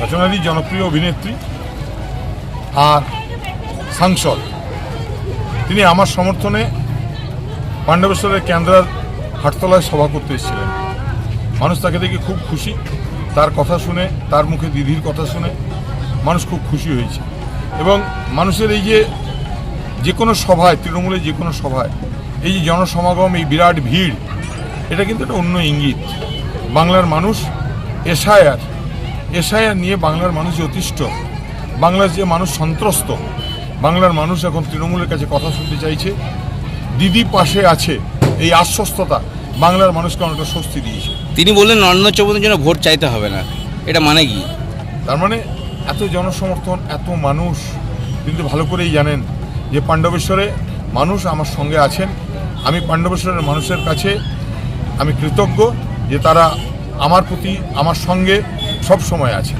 রচনাদি জনপ্রিয় অভিনেত্রী আর সাংসদ। তিনি আমার সমর্থনে পাণ্ডবেশ্বরের কেন্দ্রার হাটতলায় সভা করতে এসেছিলেন। মানুষ তাকে দেখে খুব খুশি, তার কথা শুনে, তার মুখে দিদির কথা শুনে মানুষ খুব খুশি হয়েছে। এবং মানুষের এই যে কোনো সভায়, তৃণমূলের যে কোনো সভায় এই যে জনসমাগম, এই বিরাট ভিড়, এটা কিন্তু একটা অন্য ইঙ্গিত। বাংলার মানুষ এসআইআর নিয়ে বাংলার মানুষ যথেষ্ট, বাংলার যে মানুষ সন্ত্রস্ত, বাংলার মানুষ এখন তৃণমূলের কাছে কথা শুনতে চাইছে। দিদি পাশে আছে, এই আশ্বস্ততা বাংলার মানুষকে অনেকটা স্বস্তি দিয়েছে। তিনি বললেন নরেন্দ্র চৌধুরীর জন্য ভোট চাইতে হবে না, এটা মানে কি? তার মানে এত জনসমর্থন, এত মানুষ কিন্তু ভালো করেই জানেন যে পাণ্ডবেশ্বরে মানুষ আমার সঙ্গে আছেন। আমি পাণ্ডবেশ্বরের মানুষের কাছে আমি কৃতজ্ঞ যে তারা আমার প্রতি, আমার সঙ্গে সব সময় আছে।